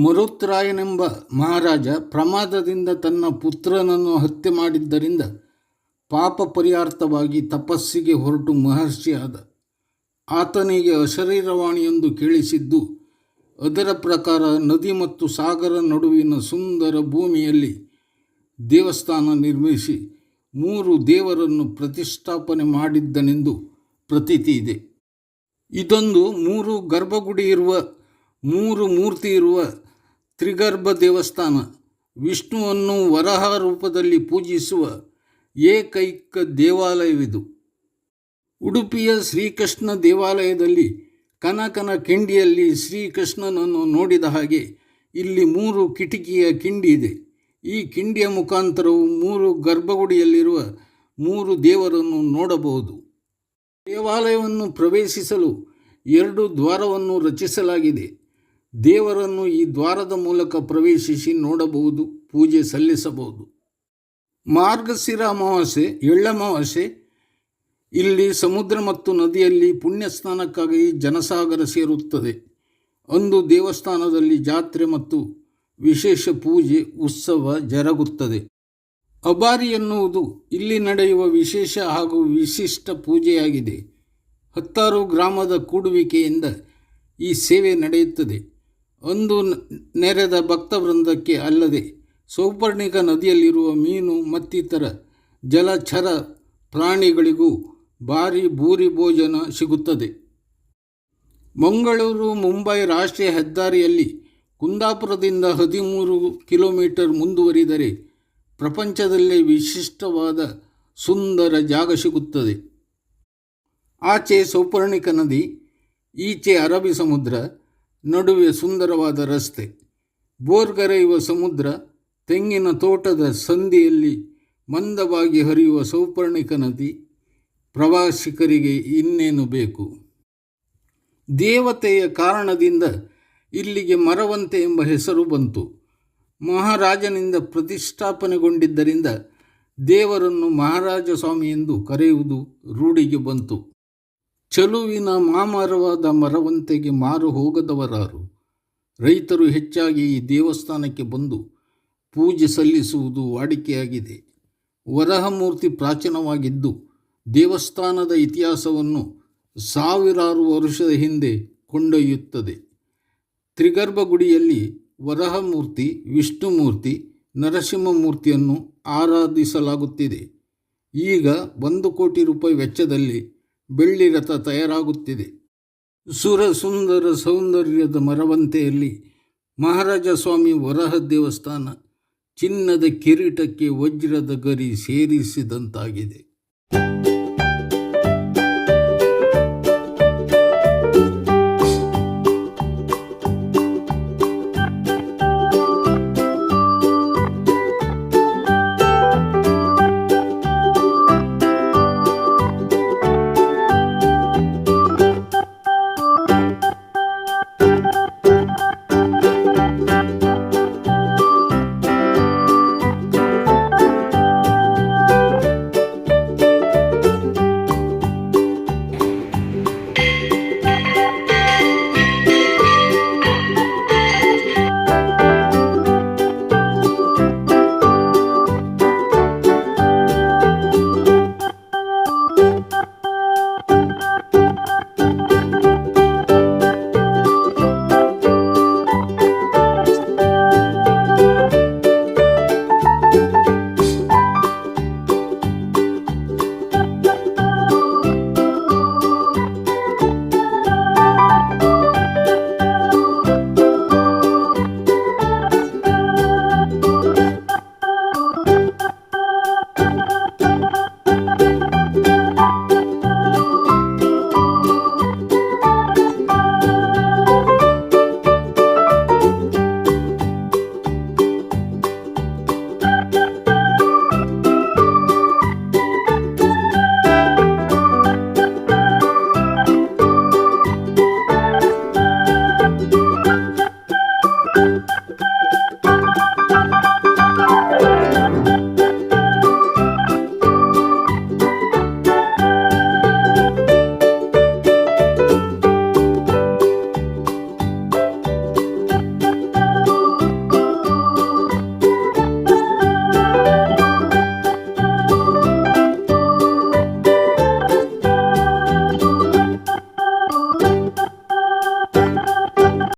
ಮರುತ್ರಾಯನೆಂಬ ಮಹಾರಾಜ ಪ್ರಮಾದದಿಂದ ತನ್ನ ಪುತ್ರನನ್ನು ಹತ್ಯೆ ಮಾಡಿದ್ದರಿಂದ ಪಾಪ ಪರಿಹಾರ್ಥವಾಗಿ ತಪಸ್ಸಿಗೆ ಹೊರಟು ಮಹರ್ಷಿಯಾದ. ಆತನಿಗೆ ಅಶರೀರವಾಣಿಯೊಂದು ಕೇಳಿಸಿದ್ದು, ಅದರ ಪ್ರಕಾರ ನದಿ ಮತ್ತು ಸಾಗರ ನಡುವಿನ ಸುಂದರ ಭೂಮಿಯಲ್ಲಿ ದೇವಸ್ಥಾನ ನಿರ್ಮಿಸಿ 3 ದೇವರನ್ನು ಪ್ರತಿಷ್ಠಾಪನೆ ಮಾಡಿದ್ದನೆಂದು ಪ್ರತೀತಿ ಇದೆ. ಇದೊಂದು 3 ಗರ್ಭಗುಡಿ ಇರುವ 3 ಮೂರ್ತಿ ಇರುವ ತ್ರಿಗರ್ಭ ದೇವಸ್ಥಾನ. ವಿಷ್ಣುವನ್ನು ವರಹ ರೂಪದಲ್ಲಿ ಪೂಜಿಸುವ ಏಕೈಕ ದೇವಾಲಯವಿದು. ಉಡುಪಿಯ ಶ್ರೀಕೃಷ್ಣ ದೇವಾಲಯದಲ್ಲಿ ಕನಕನ ಕಿಂಡಿಯಲ್ಲಿ ಶ್ರೀಕೃಷ್ಣನನ್ನು ನೋಡಿದ ಹಾಗೆ ಇಲ್ಲಿ 3 ಕಿಟಕಿಯ ಕಿಂಡಿ ಇದೆ. ಈ ಕಿಂಡಿಯ ಮುಖಾಂತರವು 3 ಗರ್ಭಗುಡಿಯಲ್ಲಿರುವ 3 ದೇವರನ್ನು ನೋಡಬಹುದು. ದೇವಾಲಯವನ್ನು ಪ್ರವೇಶಿಸಲು 2 ದ್ವಾರವನ್ನು ರಚಿಸಲಾಗಿದೆ. ದೇವರನ್ನು ಈ ದ್ವಾರದ ಮೂಲಕ ಪ್ರವೇಶಿಸಿ ನೋಡಬಹುದು, ಪೂಜೆ ಸಲ್ಲಿಸಬಹುದು. ಮಾರ್ಗಶಿರ ಅಮಾವಾಸ್ಯೆ, ಎಳ್ಳಮಾವಾಸ್ಯೆ ಇಲ್ಲಿ ಸಮುದ್ರ ಮತ್ತು ನದಿಯಲ್ಲಿ ಪುಣ್ಯ ಸ್ನಾನಕ್ಕಾಗಿ ಜನಸಾಗರ ಸೇರುತ್ತದೆ. ಅಂದು ದೇವಸ್ಥಾನದಲ್ಲಿ ಜಾತ್ರೆ ಮತ್ತು ವಿಶೇಷ ಪೂಜೆ ಉತ್ಸವ ಜರುಗುತ್ತದೆ. ಅಬಾರಿ ಎನ್ನುವುದು ಇಲ್ಲಿ ನಡೆಯುವ ವಿಶೇಷ ಹಾಗೂ ವಿಶಿಷ್ಟ ಪೂಜೆಯಾಗಿದೆ. 10 ಗ್ರಾಮದ ಕೂಡುವಿಕೆಯಿಂದ ಈ ಸೇವೆ ನಡೆಯುತ್ತದೆ. ಅಂದು ನೆರೆದ ಭಕ್ತವೃಂದಕ್ಕೆ ಅಲ್ಲದೆ ಸೌಪರ್ಣಿಕ ನದಿಯಲ್ಲಿರುವ ಮೀನು ಮತ್ತಿತರ ಜಲಚರ ಪ್ರಾಣಿಗಳಿಗೂ ಭಾರಿ ಭೂರಿ ಭೋಜನ ಸಿಗುತ್ತದೆ. ಮಂಗಳೂರು ಮುಂಬೈ ರಾಷ್ಟ್ರೀಯ ಹೆದ್ದಾರಿಯಲ್ಲಿ ಕುಂದಾಪುರದಿಂದ 13 ಕಿಲೋಮೀಟರ್ ಮುಂದುವರಿದರೆ ಪ್ರಪಂಚದಲ್ಲೇ ವಿಶಿಷ್ಟವಾದ ಸುಂದರ ಜಾಗ ಸಿಗುತ್ತದೆ. ಆಚೆ ಸೌಪರ್ಣಿಕ ನದಿ, ಈಚೆ ಅರಬ್ಬಿ ಸಮುದ್ರ, ನಡುವೆ ಸುಂದರವಾದ ರಸ್ತೆ, ಬೋರ್ಗರೆಯುವ ಸಮುದ್ರ, ತೆಂಗಿನ ತೋಟದ ಸಂದಿಯಲ್ಲಿ ಮಂದವಾಗಿ ಹರಿಯುವ ಸೌಪರ್ಣಿಕ ನದಿ. ಪ್ರವಾಸಿಗರಿಗೆ ಇನ್ನೇನು ಬೇಕು? ದೇವತೆಯ ಕಾರಣದಿಂದ ಇಲ್ಲಿಗೆ ಮರವಂತೆ ಎಂಬ ಹೆಸರು ಬಂತು. ಮಹಾರಾಜನಿಂದ ಪ್ರತಿಷ್ಠಾಪನೆಗೊಂಡಿದ್ದರಿಂದ ದೇವರನ್ನು ಮಹಾರಾಜ ಸ್ವಾಮಿ ಎಂದು ಕರೆಯುವುದು ರೂಢಿಗೆ ಬಂತು. ಚಲುವಿನ ಮಾಮರವಾದ ಮರವಂತೆಗೆ ಮಾರು ಹೋಗದವರಾರು. ರೈತರು ಹೆಚ್ಚಾಗಿ ಈ ದೇವಸ್ಥಾನಕ್ಕೆ ಬಂದು ಪೂಜೆ ಸಲ್ಲಿಸುವುದು ವಾಡಿಕೆಯಾಗಿದೆ. ವರಹಮೂರ್ತಿ ಪ್ರಾಚೀನವಾಗಿದ್ದು ದೇವಸ್ಥಾನದ ಇತಿಹಾಸವನ್ನು ಸಾವಿರಾರು ವರ್ಷದ ಹಿಂದೆ ಕೊಂಡೊಯ್ಯುತ್ತದೆ. ತ್ರಿಗರ್ಭಗುಡಿಯಲ್ಲಿ ವರಹಮೂರ್ತಿ, ವಿಷ್ಣುಮೂರ್ತಿ, ನರಸಿಂಹಮೂರ್ತಿಯನ್ನು ಆರಾಧಿಸಲಾಗುತ್ತಿದೆ. ಈಗ 1 ಕೋಟಿ ರೂಪಾಯಿ ವೆಚ್ಚದಲ್ಲಿ ಬೆಳ್ಳಿ ರಥ ತಯಾರಾಗುತ್ತಿದೆ. ಸುಂದರ ಸೌಂದರ್ಯದ ಮರವಂತೆಯಲ್ಲಿ ಮಹಾರಾಜ ಸ್ವಾಮಿ ವರಹ ದೇವಸ್ಥಾನ ಚಿನ್ನದ ಕಿರೀಟಕ್ಕೆ ವಜ್ರದ ಗರಿ ಸೇರಿಸಿದಂತಾಗಿದೆ.